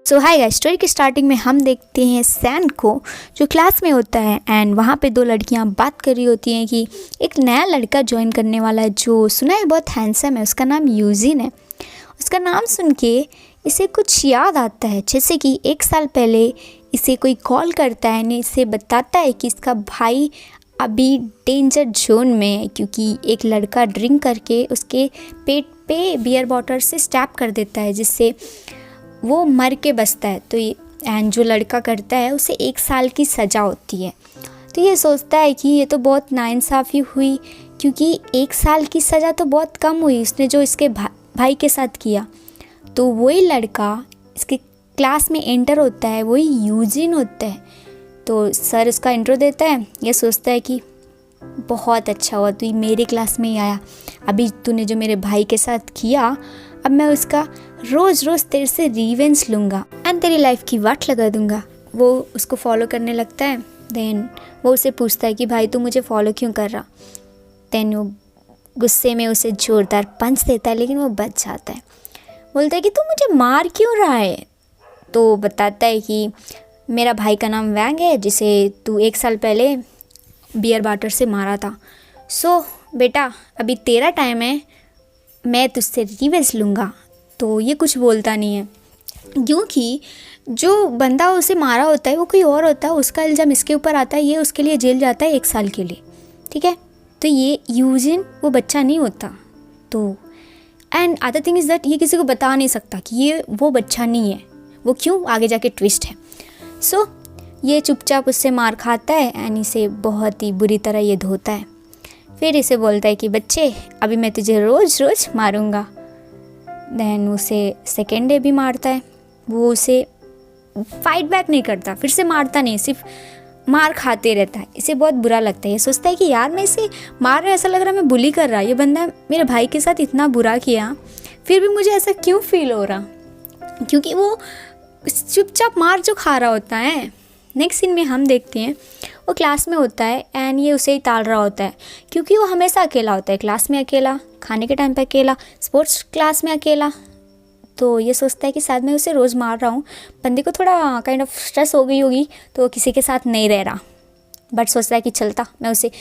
सो hi guys, story की starting में हम देखते हैं सैन को जो क्लास में होता है एंड वहाँ पे दो लड़कियाँ बात कर रही होती हैं कि एक नया लड़का ज्वाइन करने वाला है जो सुना है बहुत हैंडसम है, उसका नाम यूजिन है। उसका नाम सुन के इसे कुछ याद आता है, जैसे कि 1 साल पहले इसे कोई कॉल करता है ने इसे बताता है कि इसका भाई अभी डेंजर जोन में है क्योंकि एक लड़का ड्रिंक करके उसके पेट पे बियर बॉटल से स्टैप कर देता है जिससे वो मर के बचता है। तो ये एंड जो लड़का करता है उसे 1 साल की सज़ा होती है। तो ये सोचता है कि ये तो बहुत नाइंसाफ़ी हुई क्योंकि 1 साल की सज़ा तो बहुत कम हुई उसने जो इसके भाई के साथ किया। तो वही लड़का इसके क्लास में एंटर होता है, वही यूजिन होता है। तो सर उसका इंट्रो देता है, ये सोचता है कि बहुत अच्छा हुआ तू मेरे क्लास में ही आया, अभी तूने जो मेरे भाई के साथ किया अब मैं उसका रोज़ रोज़ तेरे से रिवेंज लूँगा एंड तेरी लाइफ की वाट लगा दूँगा। वो उसको फॉलो करने लगता है। देन वो उसे पूछता है कि भाई तू मुझे फॉलो क्यों कर रहा। देन वो गुस्से में उसे ज़ोरदार पंच देता है लेकिन वो बच जाता है। बोलता है कि तू मुझे मार क्यों रहा है। तो बताता है कि मेरा भाई का नाम वैंग है जिसे तू 1 साल पहले बियर बाटर से मारा था। सो बेटा अभी तेरा टाइम है, मैं तुझसे रिवेंज लूँगा। तो ये कुछ बोलता नहीं है क्योंकि जो बंदा उसे मारा होता है वो कोई और होता है, उसका इल्ज़ाम इसके ऊपर आता है, ये उसके लिए जेल जाता है 1 साल के लिए, ठीक है। तो ये यूजिन वो बच्चा नहीं होता। तो and other thing is that ये किसी को बता नहीं सकता कि ये वो बच्चा नहीं है। वो क्यों, आगे जाके ट्विस्ट है। सो ये चुपचाप उससे मार खाता है एंड इसे बहुत ही बुरी तरह ये धोता है। फिर इसे बोलता है कि बच्चे अभी मैं तुझे रोज़ रोज़ मारूंगा। देन उसे सेकेंड डे भी मारता है। वो उसे फाइट बैक नहीं करता, फिर से मारता नहीं, सिर्फ मार खाते रहता है। इसे बहुत बुरा लगता है। ये सोचता है कि यार मैं इसे मार रहा, ऐसा लग रहा है मैं बुली कर रहा, ये बंदा मेरे भाई के साथ इतना बुरा किया फिर भी मुझे ऐसा क्यों फील हो रहा, क्योंकि वो चुपचाप मार जो खा रहा होता है। नेक्स्ट सीन में हम देखते हैं वो क्लास में होता है एंड ये उसे ही टाल रहा होता है क्योंकि वो हमेशा अकेला होता है, क्लास में अकेला, खाने के टाइम पे अकेला, स्पोर्ट्स क्लास में अकेला। तो ये सोचता है कि शायद मैं उसे रोज़ मार रहा हूँ, बंदे को थोड़ा काइंड ऑफ स्ट्रेस हो गई होगी तो किसी के साथ नहीं रह रहा। बट सोचता है कि चलता मैं उसे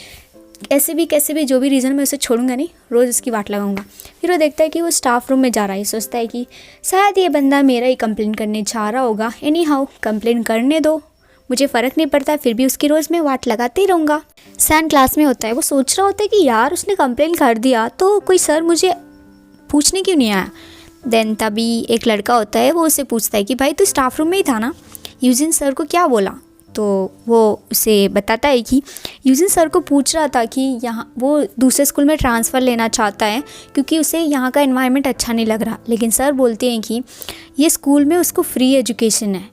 कैसे भी जो भी रीज़न मैं उसे छोड़ूंगा नहीं, रोज़ उसकी वाट लगाऊंगा। फिर वो देखता है कि वो स्टाफ रूम में जा रहा है। सोचता है कि शायद ये बंदा मेरा ही कंप्लेन करने जा रहा होगा। एनी हाउ कंप्लेन करने दो, मुझे फ़र्क नहीं पड़ता, फिर भी उसकी रोज़ मैं वाट लगाते ही रहूँगा। सैन क्लास में होता है। वो सोच रहा होता है कि यार उसने कंप्लेन कर दिया तो कोई सर मुझे पूछने क्यों नहीं आया। देन तभी एक लड़का होता है, वो उसे पूछता है कि भाई तू स्टाफ रूम में ही था ना, यूजिन सर को क्या बोला। तो वो उसे बताता है कि यूजिन सर को पूछ रहा था कि यहाँ वो दूसरे स्कूल में ट्रांसफ़र लेना चाहता है क्योंकि उसे यहाँ का एनवायरनमेंट अच्छा नहीं लग रहा। लेकिन सर बोलते हैं कि ये स्कूल में उसको फ्री एजुकेशन है,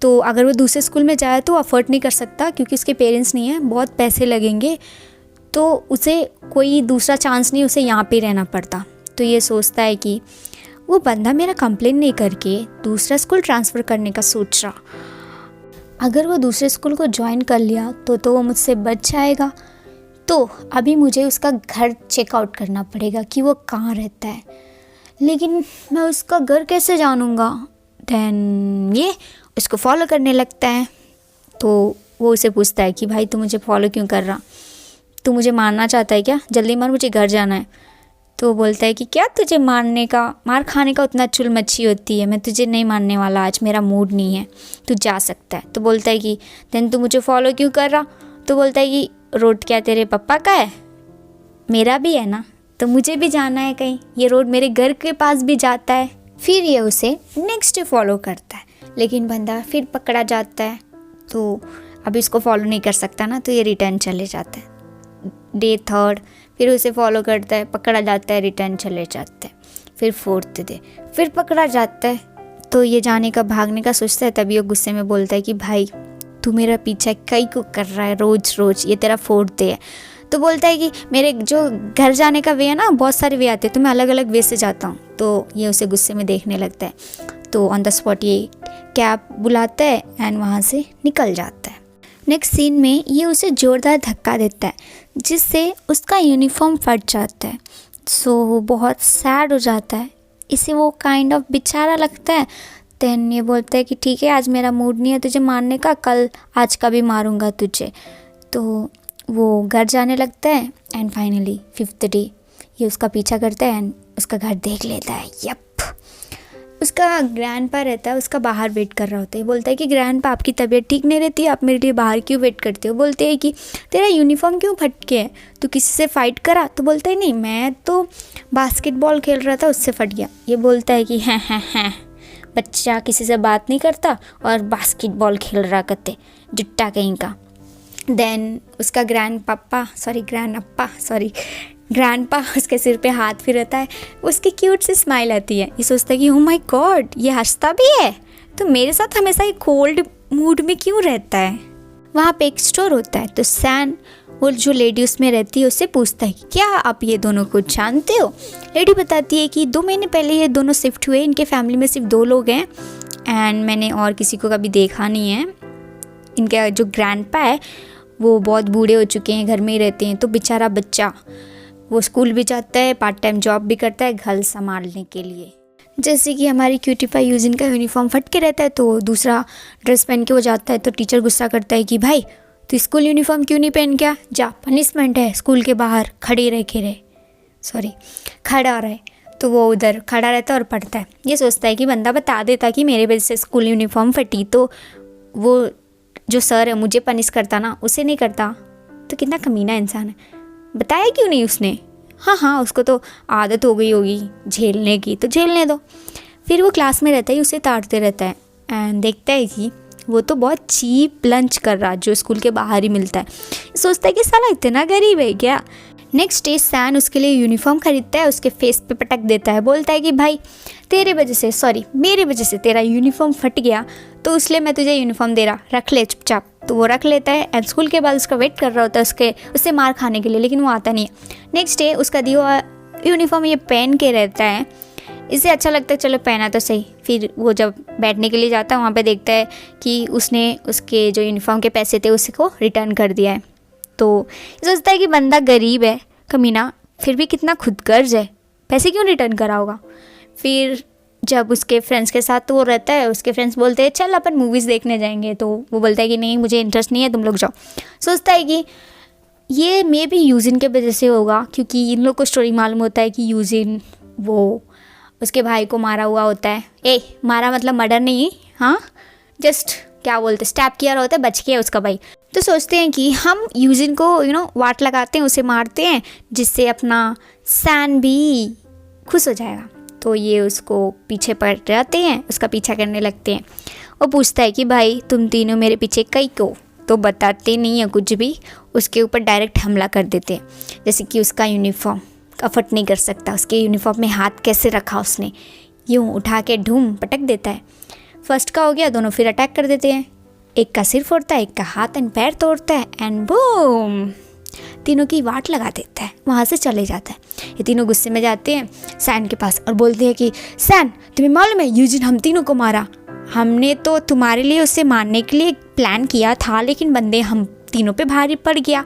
तो अगर वो दूसरे स्कूल में जाए तो अफोर्ड नहीं कर सकता क्योंकि उसके पेरेंट्स नहीं हैं, बहुत पैसे लगेंगे, तो उसे कोई दूसरा चांस नहीं, उसे यहाँ पे रहना पड़ता। तो ये सोचता है कि वो बंदा मेरा कंप्लेन नहीं करके दूसरा स्कूल ट्रांसफ़र करने का सोच रहा, अगर वो दूसरे स्कूल को ज्वाइन कर लिया तो वो मुझसे बच जाएगा। तो अभी मुझे उसका घर चेकआउट करना पड़ेगा कि वो कहाँ रहता है, लेकिन मैं उसका घर कैसे जानूँगा। देन ये उसको फॉलो करने लगता है। तो वो उसे पूछता है कि भाई तू मुझे फॉलो क्यों कर रहा, तू मुझे मारना चाहता है क्या, जल्दी मार, मुझे घर जाना है। तो वो बोलता है कि क्या तुझे मार खाने का उतना चुल मच्छी होती है, मैं तुझे नहीं मारने वाला, आज मेरा मूड नहीं है, तू जा सकता है। तो बोलता है कि देन तू मुझे फॉलो क्यों कर रहा। तो बोलता है कि रोड क्या तेरे पापा का है, मेरा भी है ना, तो मुझे भी जाना है कहीं, ये रोड मेरे घर के पास भी जाता है। फिर ये उसे नेक्स्ट डे फॉलो करता है लेकिन बंदा फिर पकड़ा जाता है। तो अभी इसको फॉलो नहीं कर सकता ना, तो ये रिटर्न चले जाता है। डे 3 फिर उसे फॉलो करता है, पकड़ा जाता है, रिटर्न चले जाता है। फिर 4th डे फिर पकड़ा जाता है। तो ये जाने का, भागने का सोचता है। तभी वो गुस्से में बोलता है कि भाई तू मेरा पीछा कई को कर रहा है रोज़ रोज़, ये तेरा 4th डे है। तो बोलता है कि मेरे जो घर जाने का वे है ना, बहुत सारे वे आते हैं, तो मैं अलग अलग वे से जाता हूँ। तो ये उसे गुस्से में देखने लगता है। तो ऑन द स्पॉट ये कैब बुलाता है एंड वहाँ से निकल जाता है। नेक्स्ट सीन में ये उसे ज़ोरदार धक्का देता है जिससे उसका यूनिफॉर्म फट जाता है। सो वो बहुत सैड हो जाता है, इसे वो काइंड ऑफ बेचारा लगता है। देन ये बोलता है कि ठीक है आज मेरा मूड नहीं है तुझे मारने का, कल आज का भी मारूंगा तुझे। तो वो घर जाने लगता है एंड फाइनली 5th डे ये उसका पीछा करता है एंड उसका घर देख लेता है। यप, उसका ग्रैंडपा रहता है, उसका बाहर वेट कर रहा होता है। बोलता है कि ग्रैंडपा आपकी तबीयत ठीक नहीं रहती, आप मेरे लिए बाहर क्यों वेट करते हो। बोलते हैं कि तेरा यूनिफॉर्म क्यों फट के है, तू किसी से फ़ाइट करा। तो बोलता है नहीं, मैं तो बास्केटबॉल खेल रहा था उससे फट गया। ये बोलता है कि हैं बच्चा किसी से बात नहीं करता और बास्केटबॉल खेल रहा करते, जुट्टा कहीं का। देन उसका ग्रैंडपा उसके सिर पे हाथ फिरता है, उसकी क्यूट सी स्माइल आती है। ये सोचता है कि ओह माय गॉड ये हंसता भी है, तो मेरे साथ हमेशा ये कोल्ड मूड में क्यों रहता है। वहाँ पे एक स्टोर होता है तो सैन वो जो लेडी उसमें रहती है उससे पूछता है कि क्या आप ये दोनों को जानते हो। लेडी बताती है कि 2 महीने पहले ये दोनों शिफ्ट हुए, इनके फैमिली में सिर्फ 2 लोग हैं एंड मैंने और किसी को कभी देखा नहीं है। इनका जो ग्रैंडपा है वो बहुत बूढ़े हो चुके हैं, घर में ही रहते हैं, तो बेचारा बच्चा वो स्कूल भी जाता है, पार्ट टाइम जॉब भी करता है घर संभालने के लिए। जैसे कि हमारी क्यूटीपाई यूजिन का यूनिफॉर्म फट के रहता है तो दूसरा ड्रेस पहन के वो जाता है, तो टीचर गुस्सा करता है कि भाई तो स्कूल यूनिफॉर्म क्यों नहीं पहन के, जा पनिशमेंट है, स्कूल के बाहर खड़ा रहे। तो वो उधर खड़ा रहता है और पढ़ता है। ये सोचता है कि बंदा बता देता कि मेरे वजह से स्कूल यूनिफॉर्म फटी, तो वो जो सर है मुझे पनिश करता ना, उसे नहीं करता। तो कितना कमीना इंसान है, बताया क्यों नहीं उसने। हाँ उसको तो आदत हो गई होगी झेलने की, तो झेलने दो। फिर वो क्लास में रहता है, उसे ताड़ते रहता है एंड देखता है कि वो तो बहुत चीप लंच कर रहा जो स्कूल के बाहर ही मिलता है। सोचता है कि साला इतना गरीब है क्या। नेक्स्ट डे सैन उसके लिए यूनिफॉर्म खरीदता है, उसके फेस पे पटक देता है। बोलता है कि भाई मेरे वजह से तेरा यूनिफॉर्म फट गया, तो इसलिए मैं तुझे यूनिफॉर्म दे रहा, रख ले चुपचाप। तो वो रख लेता है एंड स्कूल के बाद उसका वेट कर रहा होता है उससे मार खाने के लिए, लेकिन वो आता नहीं है। नेक्स्ट डे उसका दिया यूनिफॉर्म ये पहन के रहता है, इसे अच्छा लगता है, चलो पहना तो सही। फिर वो जब बैठने के लिए जाता है वहाँ पे देखता है कि उसने उसके जो यूनिफॉर्म के पैसे थे उसको रिटर्न कर दिया है। तो सोचता है कि बंदा गरीब है कमीना, फिर भी कितना खुदगर्ज है, पैसे क्यों रिटर्न करा होगा। फिर जब उसके फ्रेंड्स के साथ वो रहता है, उसके फ्रेंड्स बोलते हैं चल अपन मूवीज़ देखने जाएंगे, तो वो बोलता है कि नहीं मुझे इंटरेस्ट नहीं है, तुम लोग जाओ। सोचता है कि ये मे भी यूजिन के वजह से होगा, क्योंकि इन लोग को स्टोरी मालूम होता है कि यूजिन वो उसके भाई को मारा हुआ होता है। मारा मतलब मर्डर नहीं, हाँ जस्ट क्या बोलते स्टैप किया होता है, बच गया उसका भाई। तो सोचते हैं कि हम यूजिन को वाट लगाते हैं, उसे मारते हैं, जिससे अपना सैन भी खुश हो जाएगा। तो ये उसको पीछे पड़ जाते हैं, उसका पीछा करने लगते हैं। वो पूछता है कि भाई तुम तीनों मेरे पीछे कई को, तो बताते नहीं है कुछ भी, उसके ऊपर डायरेक्ट हमला कर देते हैं। जैसे कि उसका यूनिफॉर्म अफर्ट नहीं कर सकता, उसके यूनिफॉर्म में हाथ कैसे रखा उसने, यूँ उठा के ढूम पटक देता है। फर्स्ट का हो गया, दोनों फिर अटैक कर देते हैं। एक का सिर फोड़ता है, एक का हाथ एंड पैर तोड़ता है एंड बूम तीनों की वाट लगा देता है, वहाँ से चले जाता है। ये तीनों गुस्से में जाते हैं सैन के पास और बोलते हैं कि सैन तुम्हें मालूम है यूजिन हम तीनों को मारा, हमने तो तुम्हारे लिए उसे मारने के लिए प्लान किया था, लेकिन बंदे हम तीनों पे भारी पड़ गया,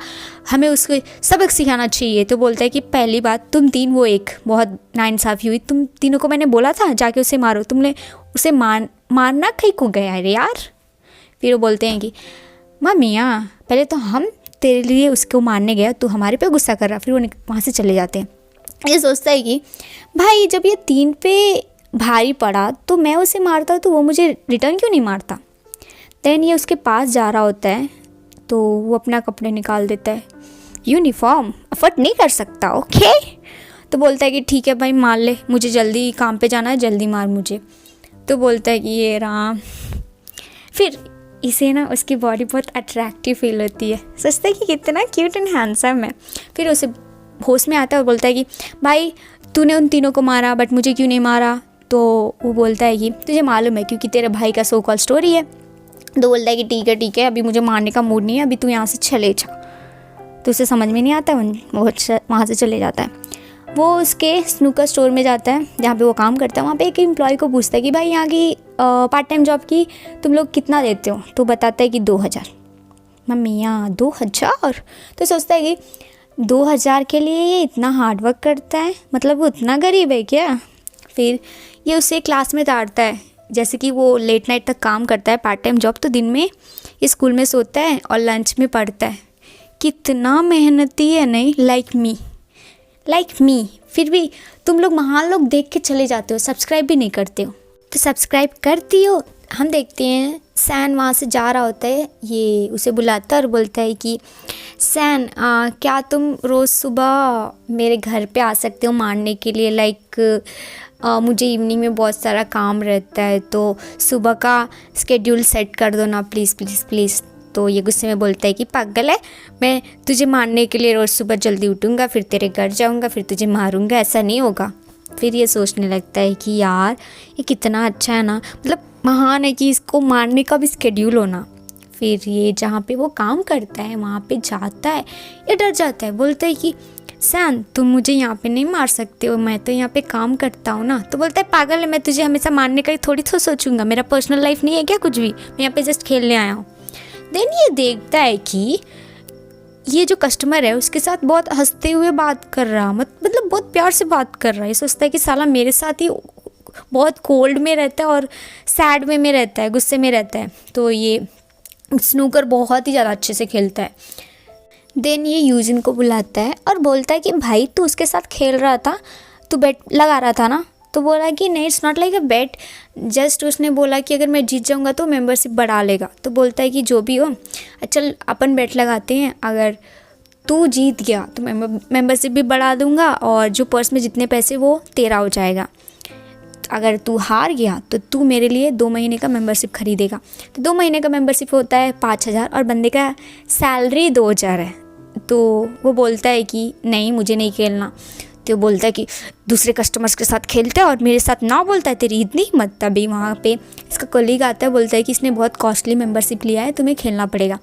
हमें उसको सबक सिखाना चाहिए। तो बोलता है कि पहली बात तुम तीन वो एक बहुत नाइंसाफ़ी हुई, तुम तीनों को मैंने बोला था जाके उसे मारो, तुमने उसे मारना कहीं को गया रे यार। फिर वो बोलते हैं कि मियाँ पहले तो हम तेरे लिए उसको मारने गया, तू हमारे पे गुस्सा कर रहा। फिर वो वहाँ से चले जाते हैं। ये सोचता है कि भाई जब ये 3 पे भारी पड़ा तो मैं उसे मारता तो वो मुझे रिटर्न क्यों नहीं मारता। देन ये उसके पास जा रहा होता है तो वो अपना कपड़े निकाल देता है, यूनिफॉर्म अफोर्ड नहीं कर सकता ओके। तो बोलता है कि ठीक है भाई मार ले, मुझे जल्दी काम पे जाना है, जल्दी मार मुझे। तो बोलता है कि ये राम। फिर इसे ना उसकी बॉडी बहुत अट्रैक्टिव फील होती है, सोचता है कि कितना क्यूट एंड हैंडसम है। फिर उसे होश में आता है और बोलता है कि भाई तूने उन तीनों को मारा बट मुझे क्यों नहीं मारा। तो वो बोलता है कि तुझे मालूम है क्योंकि तेरे भाई का सो कॉल स्टोरी है। तो बोलता है कि ठीक है अभी मुझे मारने का मूड नहीं है, अभी तू यहाँ से चले जा। तो उसे समझ में नहीं आता, वो वहाँ से चले जाता है। वो उसके स्नूकर स्टोर में जाता है जहाँ पे वो काम करता है। वहाँ पे एक एम्प्लॉय को पूछता है कि भाई यहाँ की पार्ट टाइम जॉब की तुम लोग कितना देते हो। तो बताता है कि 2000। मियाँ 2000। तो सोचता है कि 2000 के लिए ये इतना हार्ड वर्क करता है, मतलब वो इतना गरीब है क्या। फिर ये उसे क्लास में ताड़ता है जैसे कि वो लेट नाइट तक काम करता है, पार्ट टाइम जॉब, तो दिन में ये स्कूल में सोता है और लंच में पढ़ता है। कितना मेहनती है, नहीं? Like me. फिर भी तुम लोग महान लोग देख के चले जाते हो, सब्सक्राइब भी नहीं करते हो। तो सब्सक्राइब करती हो। हम देखते हैं सैन वहाँ से जा रहा होता है, ये उसे बुलाता है और बोलता है कि सैन क्या तुम रोज़ सुबह मेरे घर पे आ सकते हो मारने के लिए? लाइक मुझे इवनिंग में बहुत सारा काम रहता है, तो सुबह का स्केड्यूल सेट कर दो ना प्लीज़ प्लीज़ प्लीज़। तो ये गुस्से में बोलता है कि पागल है, मैं तुझे मारने के लिए रोज़ सुबह जल्दी उठूँगा, फिर तेरे घर जाऊँगा, फिर तुझे मारूँगा? ऐसा नहीं होगा। फिर ये सोचने लगता है कि यार ये कितना अच्छा है ना, मतलब महान है कि इसको मारने का भी स्केड्यूल होना। फिर ये जहाँ पे वो काम करता है वहाँ पे जाता है, ये डर जाता है, बोलता है कि सैन तुम मुझे यहाँ पे नहीं मार सकते हो, मैं तो यहाँ पे काम करता हूँ ना। तो बोलता है पागल है, मैं तुझे हमेशा मारने का ही थोड़ी तो सोचूंगा, मेरा पर्सनल लाइफ नहीं है क्या कुछ भी, मैं यहाँ पे जस्ट खेलने आया हूँ। देन ये देखता है कि ये जो कस्टमर है उसके साथ बहुत हंसते हुए बात कर रहा, मतलब बहुत प्यार से बात कर रहा है। ये सोचता है कि साला मेरे साथ ही बहुत कोल्ड में रहता है और सैड वे में रहता है, गुस्से में रहता है। तो ये स्नूकर बहुत ही ज़्यादा अच्छे से खेलता है। देन ये यूजिन को बुलाता है और बोलता है कि भाई तू उसके साथ खेल रहा था, तू बेट लगा रहा था ना? तो बोला कि नहीं, it's not like a bet, just उसने बोला कि अगर मैं जीत जाऊंगा तो मेंबरशिप बढ़ा लेगा। तो बोलता है कि जो भी हो, चल अपन बेट लगाते हैं, अगर तू जीत गया तो मेंबरशिप भी बढ़ा दूंगा और जो पर्स में जितने पैसे वो तेरा हो जाएगा। अगर तू हार गया तो तू मेरे लिए 2 महीने का मेंबरशिप खरीदेगा। तो 2 महीने का मेंबरशिप होता है 5,000 और बंदे का सैलरी 2,000 है। तो वो बोलता है कि नहीं मुझे नहीं खेलना। तो बोलता है कि दूसरे कस्टमर्स के साथ खेलता है और मेरे साथ ना बोलता है, तेरी इतनी हिम्मत। तभी वहाँ पे इसका कलीग आता है, बोलता है कि इसने बहुत कॉस्टली मेंबरशिप लिया है, तुम्हें खेलना पड़ेगा।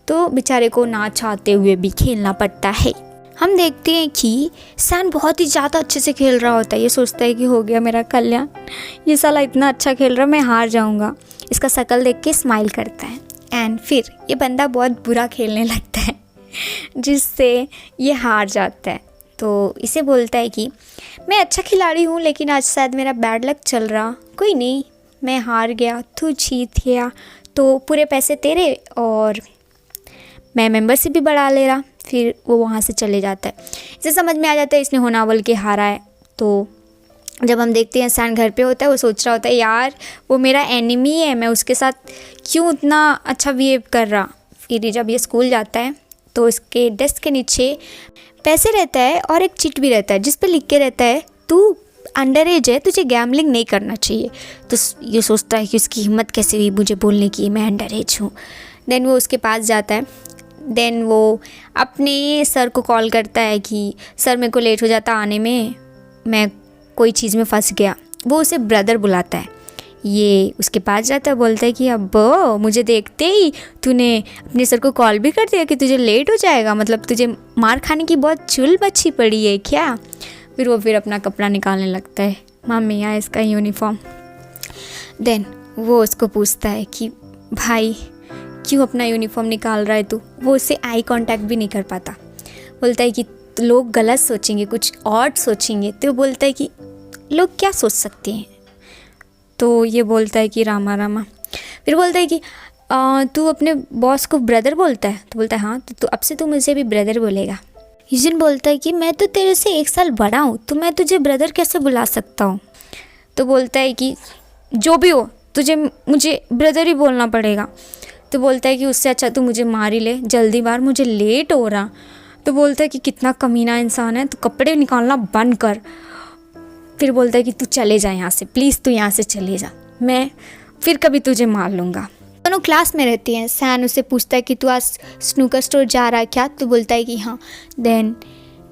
तो बेचारे को ना चाहते हुए भी खेलना पड़ता है। हम देखते हैं कि सैन बहुत ही ज़्यादा अच्छे से खेल रहा होता है। ये सोचता है कि हो गया मेरा कल्याण, ये साला इतना अच्छा खेल रहा है, मैं हार जाऊँगा। इसका शक्ल देख के स्माइल करता है एंड फिर ये बंदा बहुत बुरा खेलने लगता है जिससे ये हार जाता है। तो इसे बोलता है कि मैं अच्छा खिलाड़ी हूँ लेकिन आज शायद मेरा बैड लक चल रहा, कोई नहीं, मैं हार गया, तू जीत गया, तो पूरे पैसे तेरे और मैं मेंबरशिप भी बढ़ा ले रहा। फिर वो वहाँ से चले जाता है। इसे समझ में आ जाता है इसने होनावल के हारा है। तो जब हम देखते हैं सैन घर पे होता है, वो सोच रहा होता है यार वो मेरा एनिमी है, मैं उसके साथ क्यों उतना अच्छा बिहेव कर रहा। फिर जब ये स्कूल जाता है तो इसके डेस्क के नीचे पैसे रहता है और एक चिट भी रहता है जिस पे लिख के रहता है तू अंडर एज है, तुझे गैम्बलिंग नहीं करना चाहिए। तो ये सोचता है कि उसकी हिम्मत कैसे हुई मुझे बोलने की मैं अंडर एज हूँ। देन वो उसके पास जाता है। देन वो अपने सर को कॉल करता है कि सर मेरे को लेट हो जाता आने में, मैं कोई चीज़ में फंस गया। वो उसे ब्रदर बुलाता है। ये उसके पास जाता है, बोलता है कि अब मुझे देखते ही तूने अपने सर को कॉल भी कर दिया कि तुझे लेट हो जाएगा, मतलब तुझे मार खाने की बहुत चुल बची पड़ी है क्या? फिर वो अपना कपड़ा निकालने लगता है, मम्मी यहाँ इसका यूनिफॉर्म। देन वो उसको पूछता है कि भाई क्यों अपना यूनिफॉर्म निकाल रहा है तू? वो उससे आई कांटेक्ट भी नहीं कर पाता। बोलता है कि लोग गलत सोचेंगे, कुछ और सोचेंगे। तो बोलता है कि लोग क्या सोच सकते हैं? तो ये बोलता है कि रामा रामा। फिर बोलता है कि तू अपने बॉस को ब्रदर बोलता है? तो बोलता है हाँ, तो अब से तू मुझे भी ब्रदर बोलेगा। यूजिन बोलता है कि मैं तो तेरे से 1 साल बड़ा हूँ, तो मैं तुझे ब्रदर कैसे बुला सकता हूँ? तो बोलता है कि जो भी हो तुझे मुझे ब्रदर ही बोलना पड़ेगा। तो बोलता है कि उससे अच्छा तू मुझे मार ही ले, जल्दी मार, मुझे लेट हो रहा। तो बोलता है कि कितना कमीना इंसान है, तू कपड़े निकालना बंद कर। फिर बोलता है कि तू चले जा यहाँ से, प्लीज़ तू यहाँ से चले जा, मैं फिर कभी तुझे मार लूँगा। दोनों क्लास में रहती हैं। सैन उससे पूछता है कि तू आज स्नूकर स्टोर जा रहा है क्या? तो बोलता है कि हाँ। देन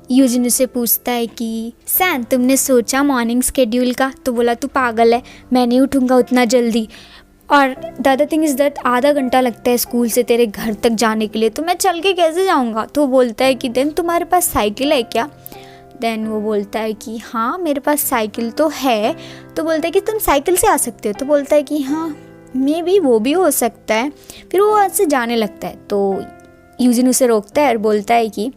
यूजिन उससे पूछता है कि सैन तुमने सोचा मॉर्निंग स्केड्यूल का? तो बोला तू पागल है, मैं नहीं उठूँगा उतना जल्दी, और the other thing is that आधा घंटा लगता है स्कूल से तेरे घर तक जाने के लिए, तो मैं चल के कैसे जाऊँगा? तो बोलता है कि देन तुम्हारे पास साइकिल है क्या? देन वो बोलता है कि हाँ मेरे पास साइकिल तो है। तो बोलता है कि तुम साइकिल से आ सकते हो? तो बोलता है कि हाँ मे बी वो भी हो सकता है। फिर वो वहाँ से जाने लगता है। तो यूजिन उसे रोकता है और बोलता है कि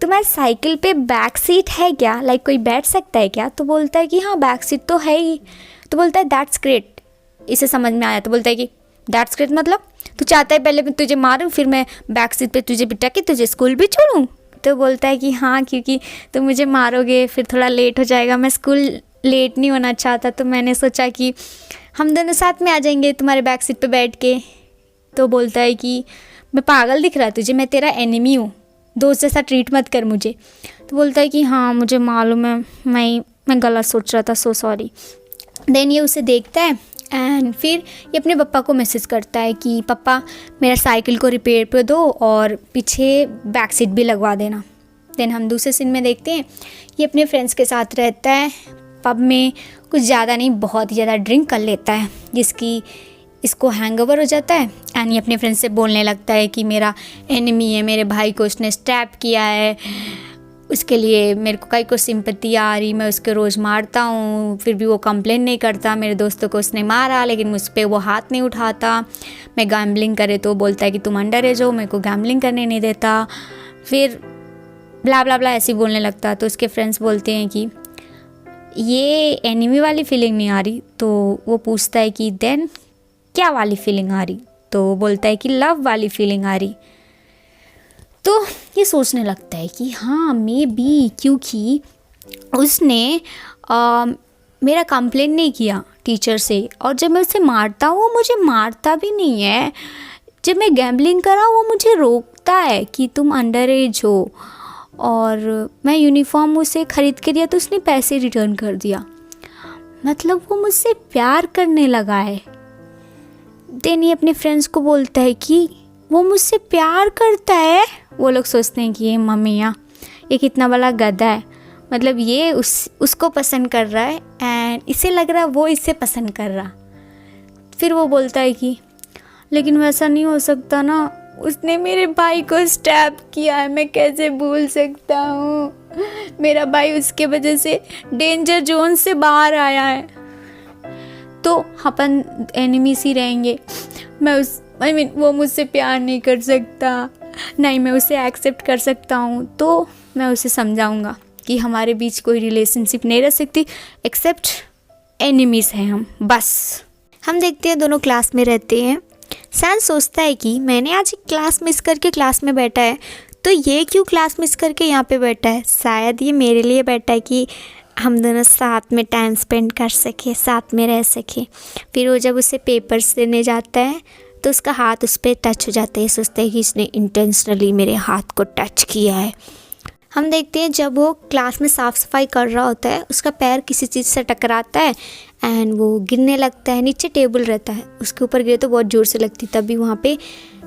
तुम्हारी साइकिल पे बैक सीट है क्या, लाइक कोई बैठ सकता है क्या? तो बोलता है कि हाँ बैक सीट तो है ही। तो बोलता है दैट्स ग्रेट, इसे समझ में आया तो बोलता है कि दैट्स ग्रेट, मतलब तू चाहता है पहले मैं तुझे मारूं फिर मैं बैक सीट पे तुझे बिठा के तुझे स्कूल भी छोड़ूं। तो बोलता है कि हाँ, क्योंकि तुम मुझे मारोगे फिर थोड़ा लेट हो जाएगा, मैं स्कूल लेट नहीं होना चाहता, तो मैंने सोचा कि हम दोनों साथ में आ जाएंगे तुम्हारे बैक सीट पे बैठ के। तो बोलता है कि मैं पागल दिख रहा है तुझे, मैं तेरा एनिमी हूँ, दोस्त जैसा ट्रीट मत कर मुझे। तो बोलता है कि हाँ मुझे मालूम है, मैं गलत सोच रहा था, सो सॉरी। देन ये उसे देखता है एंड फिर ये अपने पापा को मैसेज करता है कि पापा मेरा साइकिल को रिपेयर पे दो और पीछे बैक सीट भी लगवा देना। देन हम दूसरे सीन में देखते हैं ये अपने फ्रेंड्स के साथ रहता है, पब में कुछ ज़्यादा नहीं बहुत ही ज़्यादा ड्रिंक कर लेता है जिसकी इसको हैंगओवर हो जाता है एंड ये अपने फ्रेंड्स से बोलने लगता है कि मेरा एनिमी है, मेरे भाई को उसने स्टैप किया है, उसके लिए मेरे को कई को सिंपत्ति आ रही, मैं उसको रोज़ मारता हूँ फिर भी वो कंप्लेन नहीं करता, मेरे दोस्तों को उसने मारा लेकिन मुझ पर वो हाथ नहीं उठाता, मैं गैम्बलिंग करे तो बोलता है कि तुम अंडर एज हो, मेरे को गैम्बलिंग करने नहीं देता, फिर ब्ला ब्ला ब्ला ऐसे ही बोलने लगता। तो उसके फ्रेंड्स बोलते हैं कि ये एनिमी वाली फीलिंग नहीं आ रही। तो वो पूछता है कि देन क्या वाली फीलिंग आ रही? तो वो बोलता है कि लव वाली फीलिंग आ रही। तो ये सोचने लगता है कि हाँ मे बी, क्योंकि उसने मेरा कंप्लेन नहीं किया टीचर से और जब मैं उसे मारता हूँ वो मुझे मारता भी नहीं है, जब मैं गैम्बलिंग करा वो मुझे रोकता है कि तुम अंडर एज हो, और मैं यूनिफॉर्म उसे ख़रीद के दिया तो उसने पैसे रिटर्न कर दिया, मतलब वो मुझसे प्यार करने लगा है। देन ये अपने फ्रेंड्स को बोलता है कि वो मुझसे प्यार करता है। वो लोग सोचते हैं कि ये मम्मियाँ ये कितना बड़ा गधा है, मतलब ये उसको पसंद कर रहा है एंड इसे लग रहा है वो इसे पसंद कर रहा। फिर वो बोलता है कि लेकिन वैसा नहीं हो सकता ना, उसने मेरे भाई को स्टैप किया है, मैं कैसे भूल सकता हूँ, मेरा भाई उसके वजह से डेंजर जोन से बाहर आया है, तो अपन एनिमीज ही रहेंगे। वो मुझसे प्यार नहीं कर सकता, नहीं मैं उसे एक्सेप्ट कर सकता हूँ, तो मैं उसे समझाऊँगा कि हमारे बीच कोई रिलेशनशिप नहीं रह सकती एक्सेप्ट एनिमीज़ हैं हम बस। हम देखते हैं दोनों क्लास में रहते हैं। सैन सोचता है कि मैंने आज क्लास मिस करके क्लास में बैठा है, तो ये क्यों क्लास मिस करके यहाँ पे बैठा है, शायद ये मेरे लिए बैठा है कि हम दोनों साथ में टाइम स्पेंड कर सके, साथ में रह सके। फिर वो जब उसे पेपर्स देने जाता है तो उसका हाथ उस पर टच हो जाता है, सोचता है कि इसने इंटेंशनली मेरे हाथ को टच किया है। हम देखते हैं जब वो क्लास में साफ़ सफाई कर रहा होता है उसका पैर किसी चीज़ से टकराता है एंड वो गिरने लगता है, नीचे टेबल रहता है उसके ऊपर गिरे तो बहुत ज़ोर से लगती, तभी वहाँ पे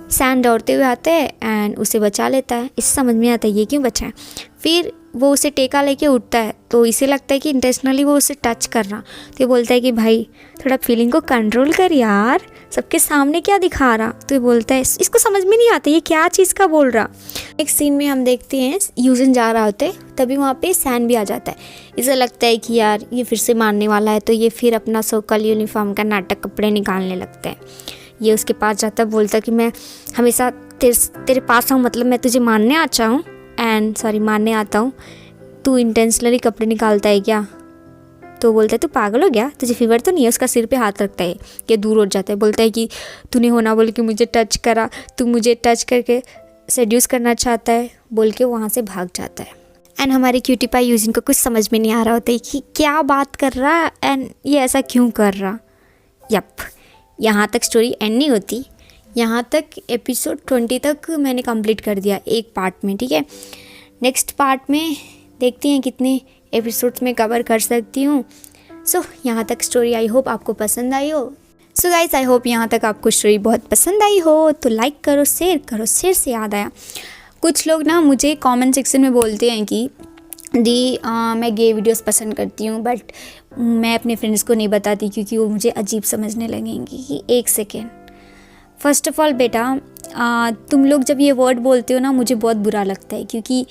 सैन दौड़ते हुए आता है एंड उसे बचा लेता है। इससे समझ में आता है ये क्यों बचा है। फिर वो उसे टेका लेके उठता है तो इसे लगता है कि इंटेंशनली वो उसे टच कर रहा, तो ये बोलता है कि भाई थोड़ा फीलिंग को कंट्रोल कर यार, सबके सामने क्या दिखा रहा। तो ये बोलता है इसको समझ में नहीं आता ये क्या चीज़ का बोल रहा। एक सीन में हम देखते हैं यूजिन जा रहा होता है, तभी वहाँ पे सैन भी आ जाता है। इसे लगता है कि यार ये फिर से मारने वाला है, तो ये फिर अपना सोकल यूनिफॉर्म का नाटक कपड़े निकालने लगता है। ये उसके पास जाता है, बोलता है कि मैं हमेशा तेरे पास आऊँ, मतलब मैं तुझे मारने मारने आता हूँ, तू इंटेंशनली कपड़े निकालता है क्या। तो बोलता है तू पागल हो गया, तुझे फीवर तो नहीं है। उसका सिर पे हाथ रखता है, ये दूर हो जाता है, बोलता है कि तूने होना बोल के मुझे टच करा, तू मुझे टच करके सेड्यूस करना चाहता है, बोल के वहाँ से भाग जाता है। एंड हमारे क्यूटी पाई यूजिन को कुछ समझ में नहीं आ रहा होता है कि क्या बात कर रहा एंड ये ऐसा क्यों कर रहा। यहाँ तक स्टोरी एंड नहीं होती, यहाँ तक एपिसोड 20 तक मैंने कंप्लीट कर दिया एक पार्ट में, ठीक है। नेक्स्ट पार्ट में देखती हैं कितने एपिसोड्स में कवर कर सकती हूँ। सो यहाँ तक स्टोरी आई होप आपको पसंद आई हो। सो गाइस आई होप यहाँ तक आपको स्टोरी बहुत पसंद आई हो, तो लाइक करो, शेयर करो। शेयर से याद आया, कुछ लोग ना मुझे कमेंट सेक्शन में बोलते हैं कि दी मैं गे वीडियोस पसंद करती हूँ, बट मैं अपने फ्रेंड्स को नहीं बताती क्योंकि वो मुझे अजीब समझने लगेंगी। कि एक सेकेंड, फ़र्स्ट ऑफ़ ऑल बेटा तुम लोग जब ये वर्ड बोलते हो ना मुझे बहुत बुरा लगता है, क्योंकि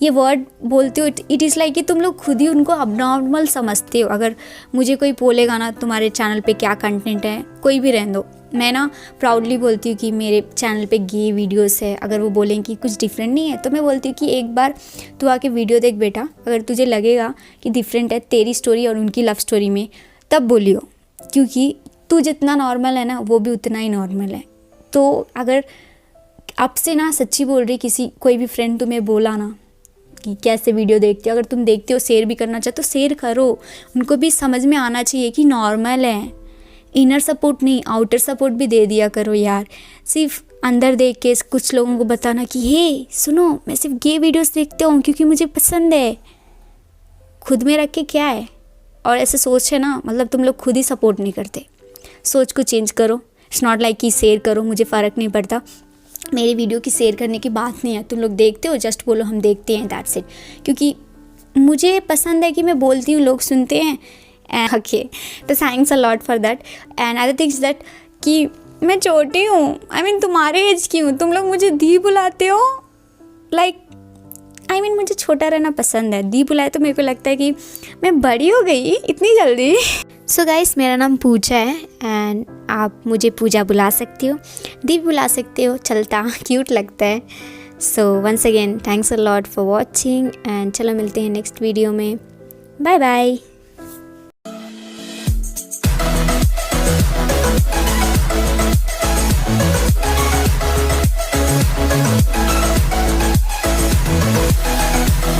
ये वर्ड बोलते हो इट इज़ लाइक कि तुम लोग खुद ही उनको अबनॉर्मल समझते हो। अगर मुझे कोई बोलेगा ना तुम्हारे चैनल पे क्या कंटेंट है, कोई भी रहने दो, मैं ना प्राउडली बोलती हूँ कि मेरे चैनल पे गे वीडियोस है। अगर वो बोलें कि कुछ डिफरेंट नहीं है तो मैं बोलती हूँ कि एक बार तू आके वीडियो देख बेटा, अगर तुझे लगेगा कि डिफरेंट है तेरी स्टोरी और उनकी लव स्टोरी में, तब बोलियो, क्योंकि तू जितना नॉर्मल है ना वो भी उतना ही नॉर्मल है। तो अगर आपसे ना सच्ची बोल रही कोई भी फ्रेंड तुम्हें बोला ना कि कैसे वीडियो देखते हो, अगर तुम देखते हो शेयर भी करना चाहते तो शेयर करो, उनको भी समझ में आना चाहिए कि नॉर्मल है। इनर सपोर्ट नहीं, आउटर सपोर्ट भी दे दिया करो यार। सिर्फ अंदर देख के कुछ लोगों को बताना कि हे सुनो मैं सिर्फ गे वीडियोस देखता हूँ क्योंकि मुझे पसंद है, खुद में रख के क्या है। और ऐसे सोच है ना, मतलब तुम लोग खुद ही सपोर्ट नहीं करते। सोच को चेंज करो। इट्स नॉट लाइक कि शेयर करो, मुझे फ़र्क नहीं पड़ता, मेरी वीडियो की शेयर करने की बात नहीं है। तुम लोग देखते हो जस्ट बोलो हम देखते हैं, दैट्स इट। क्योंकि मुझे पसंद है कि मैं बोलती हूँ, लोग सुनते हैं। ओके, तो thanks a lot for that. And other things that कि मैं छोटी हूँ, आई मीन तुम्हारे एज की हूँ, तुम लोग मुझे दी बुलाते हो। लाइक आई मीन मुझे छोटा रहना पसंद है, दी बुलाए तो मेरे को लगता है कि मैं बड़ी हो गई इतनी जल्दी। सो गाइस, मेरा नाम पूजा है एंड आप मुझे पूजा बुला सकते हो, दी बुला सकते हो, चलता क्यूट लगता है। So once again thanks a lot for watching and चलो मिलते हैं नेक्स्ट वीडियो में। Bye bye.